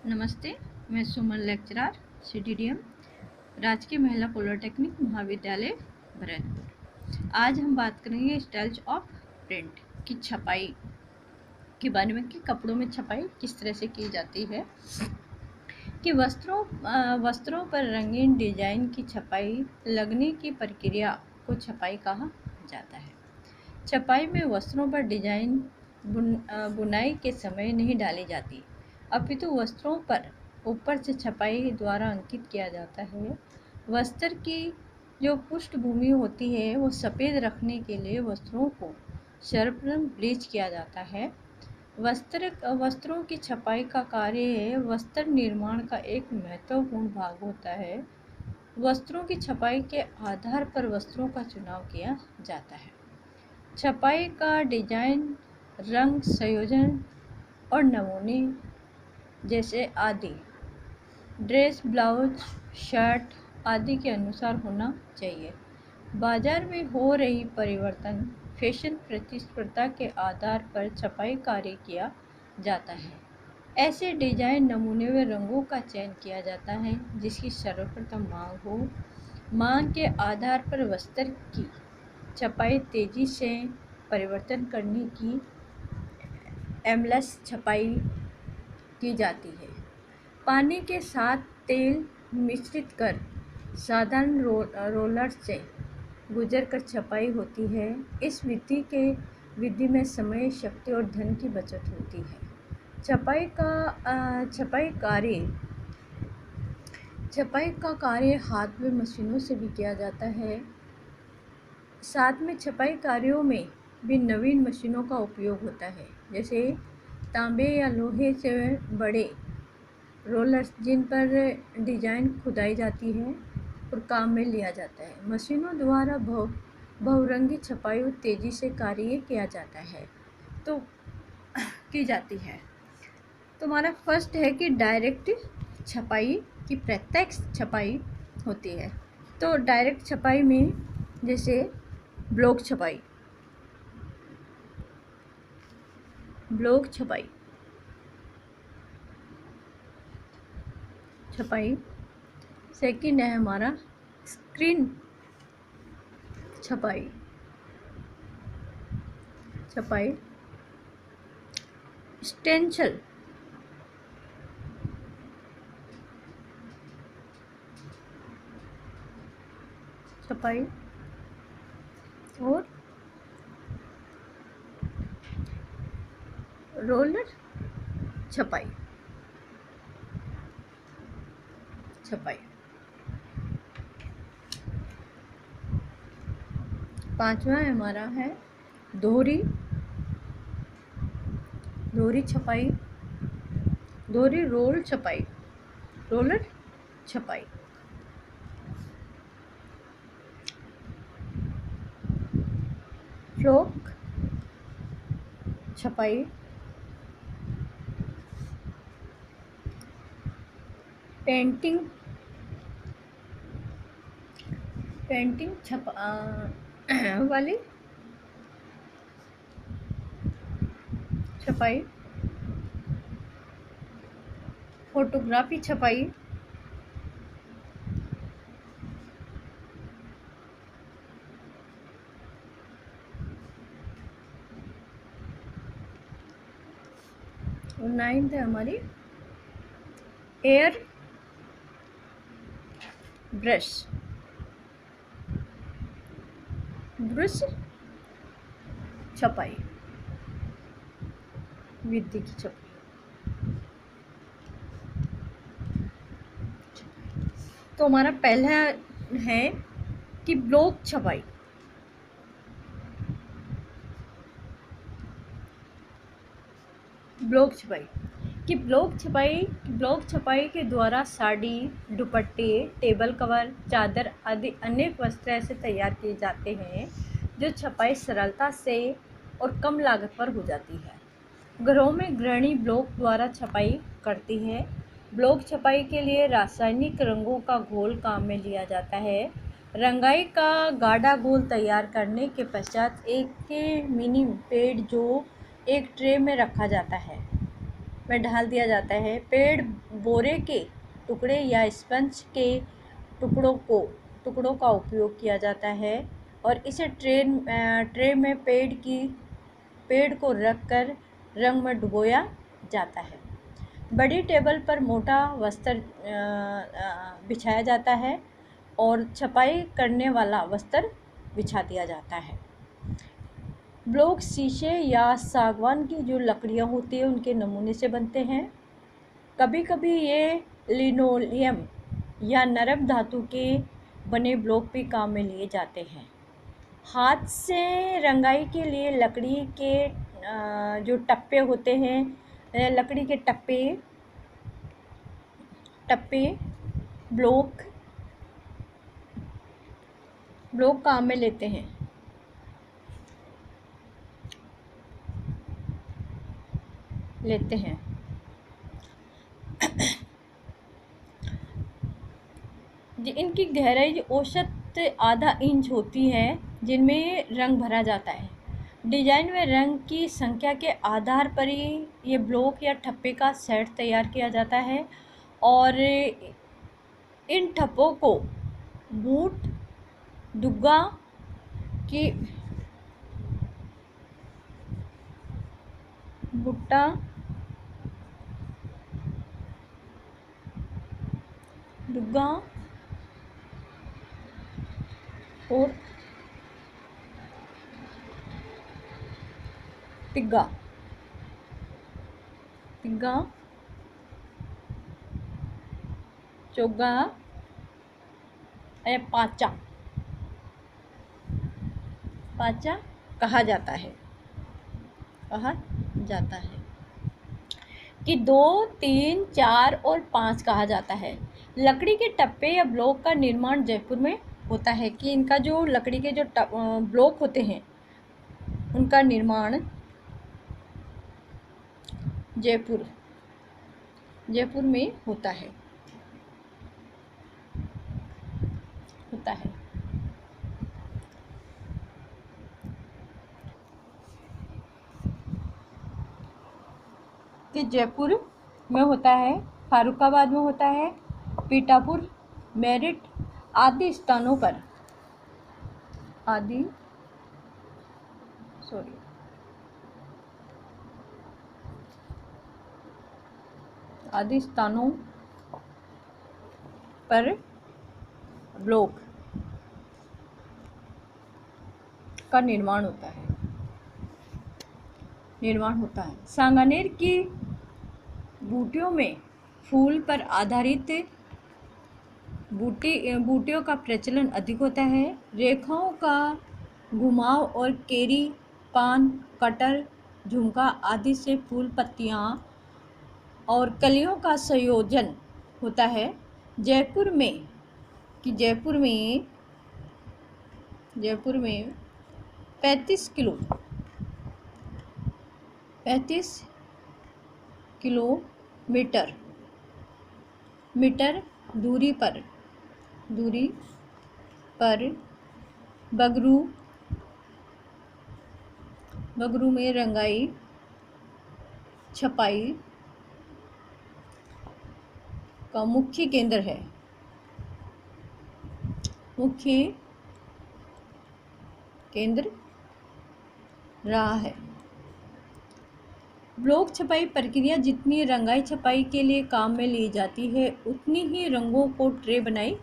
नमस्ते, मैं सुमन lecturer CDDM राजकीय महिला पॉलिटेक्निक महाविद्यालय भरतपुर। आज हम बात करेंगे स्टाइल्स ऑफ प्रिंट की छपाई के बारे में कि कपड़ों में छपाई किस तरह से की जाती है। कि वस्त्रों पर रंगीन डिजाइन की छपाई लगने की प्रक्रिया को छपाई कहा जाता है। छपाई में वस्त्रों पर डिजाइन बुनाई के समय नहीं डाली जाती, अपितु वस्त्रों पर ऊपर से छपाई द्वारा अंकित किया जाता है। वस्त्र की जो पृष्ठभूमि होती है वो सफ़ेद रखने के लिए वस्त्रों को सर्वप्रथम ब्लीच किया जाता है। वस्त्रों की छपाई का कार्य वस्त्र निर्माण का एक महत्वपूर्ण भाग होता है। वस्त्रों की छपाई के आधार पर वस्त्रों का चुनाव किया जाता है। छपाई का डिजाइन, रंग संयोजन और नमूने जैसे आदि ड्रेस, ब्लाउज, शर्ट आदि के अनुसार होना चाहिए। बाजार में हो रही परिवर्तन, फैशन प्रतिस्पर्धा के आधार पर छपाई कार्य किया जाता है। ऐसे डिजाइन, नमूने व रंगों का चयन किया जाता है जिसकी सर्वप्रथम मांग हो। मांग के आधार पर वस्त्र की छपाई तेजी से परिवर्तन करने की एमलेस छपाई की जाती है। पानी के साथ तेल मिश्रित कर साधारण रोलर से गुजरकर छपाई होती है। इस विधि में समय, शक्ति और धन की बचत होती है। छपाई का कार्य हाथ व मशीनों से भी किया जाता है। साथ में छपाई कार्यों में भी नवीन मशीनों का उपयोग होता है, जैसे तांबे या लोहे से बड़े रोलर्स जिन पर डिजाइन खुदाई जाती है और काम में लिया जाता है। मशीनों द्वारा बहुरंगी छपाई तेजी से कार्य किया जाता है तो की जाती है। तो हमारा फर्स्ट है कि डायरेक्ट छपाई की प्रत्यक्ष छपाई होती है। तो डायरेक्ट छपाई में जैसे ब्लॉक छपाई, सेकंड है हमारा स्क्रीन छपाई, स्टेंसिल छपाई और रोलर छपाई। पांचवा हमारा है दोहरी छपाई, रोलर छपाई। फ्लॉक छपाई, पेंटिंग वाली छपाई, फोटोग्राफी छपाई, और नाइन्थ है हमारी एयर ब्रश छपाई, विधि की छपाई। तो हमारा पहला है कि ब्लॉक छपाई। ब्लॉक छपाई के द्वारा साड़ी, दुपट्टे, टेबल कवर, चादर आदि अनेक वस्त्र ऐसे तैयार किए जाते हैं जो छपाई सरलता से और कम लागत पर हो जाती है। घरों में गृहिणी ब्लॉक द्वारा छपाई करती है। ब्लॉक छपाई के लिए रासायनिक रंगों का घोल काम में लिया जाता है। रंगाई का गाढ़ा घोल तैयार करने के पश्चात एक मिनी पैड जो एक ट्रे में रखा जाता है में ढाल दिया जाता है। पेड़ बोरे के टुकड़े या स्पंज के टुकड़ों का उपयोग किया जाता है और इसे ट्रे में पेड़ को रखकर रंग में डुबोया जाता है। बड़ी टेबल पर मोटा वस्त्र बिछाया जाता है और छपाई करने वाला वस्त्र बिछा दिया जाता है। ब्लॉक शीशे या सागवान की जो लकड़ियाँ होती हैं उनके नमूने से बनते हैं। कभी कभी ये लिनोलियम या नरम धातु के बने ब्लॉक भी काम में लिए जाते हैं। हाथ से रंगाई के लिए लकड़ी के जो टप्पे होते हैं, लकड़ी के टप्पे ब्लॉक काम में लेते हैं। इनकी गहराई औसत आधा इंच होती है जिनमें रंग भरा जाता है। डिजाइन में रंग की संख्या के आधार पर ही ये ब्लॉक या ठप्पे का सेट तैयार किया जाता है और इन ठप्पों को बूट दुग्गा की भुट्टा दुग्गा और तिग्गा चोगा या पाचा कहा जाता है कि 2, 3, 4 और 5 कहा जाता है। लकड़ी के टप्पे या ब्लॉक का निर्माण जयपुर में होता है कि इनका जो लकड़ी के जो ब्लॉक होते हैं उनका निर्माण जयपुर में होता है। कि जयपुर में होता है, फारुखाबाद में होता है, पीठापुर, मेरठ आदि स्थानों पर ब्लॉक का निर्माण होता है। सांगानेर की बूटियों में फूल पर आधारित बूटियों का प्रचलन अधिक होता है। रेखाओं का घुमाव और केरी, पान, कटर, झुमका आदि से फूल, पत्तियां और कलियों का संयोजन होता है। जयपुर में 35 किलोमीटर दूरी पर बगरू में रंगाई छपाई का मुख्य केंद्र रहा है। ब्लॉक छपाई प्रक्रिया जितनी रंगाई छपाई के लिए काम में ली जाती है उतनी ही रंगों को ट्रे बनाई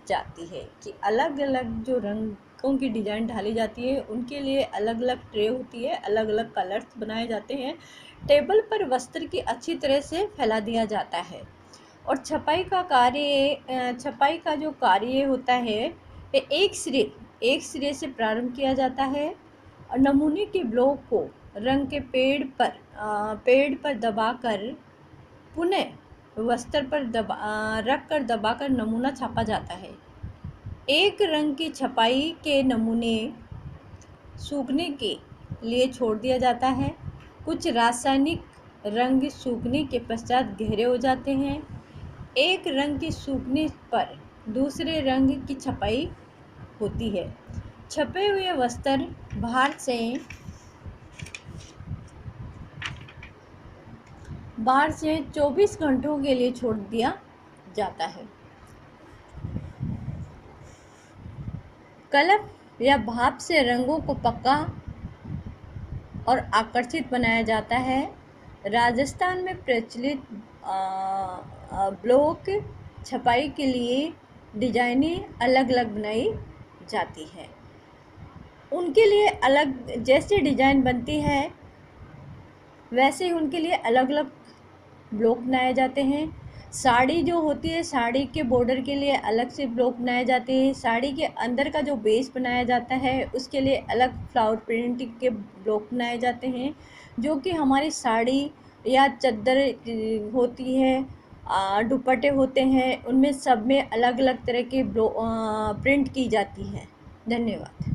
जाती है कि अलग अलग जो रंगों की डिजाइन ढाली जाती है उनके लिए अलग अलग ट्रे होती है, अलग अलग कलर्स बनाए जाते हैं। टेबल पर वस्त्र की अच्छी तरह से फैला दिया जाता है और छपाई का जो कार्य होता है एक सिरे से प्रारंभ किया जाता है और नमूने के ब्लॉक को रंग के पेड़ पर दबाकर पुनः वस्त्र पर रखकर दबाकर नमूना छापा जाता है। एक रंग की छपाई के नमूने सूखने के लिए छोड़ दिया जाता है। कुछ रासायनिक रंग सूखने के पश्चात गहरे हो जाते हैं। एक रंग के सूखने पर दूसरे रंग की छपाई होती है। छपे हुए वस्त्र 12 से 24 घंटों के लिए छोड़ दिया जाता है। कलप या भाप से रंगों को पक्का और आकर्षित बनाया जाता है। राजस्थान में प्रचलित ब्लॉक छपाई के लिए डिजाइनें अलग अलग बनाई जाती है। उनके लिए अलग, जैसे डिजाइन बनती है वैसे ही उनके लिए अलग अलग ब्लॉक बनाए जाते हैं। साड़ी जो होती है, साड़ी के बॉर्डर के लिए अलग से ब्लॉक बनाए जाते हैं। साड़ी के अंदर का जो बेस बनाया जाता है उसके लिए अलग फ्लावर प्रिंट के ब्लॉक बनाए जाते हैं। जो कि हमारी साड़ी या चादर होती है, दुपट्टे होते हैं, उनमें सब में अलग अलग तरह के प्रिंट की जाती हैं। धन्यवाद।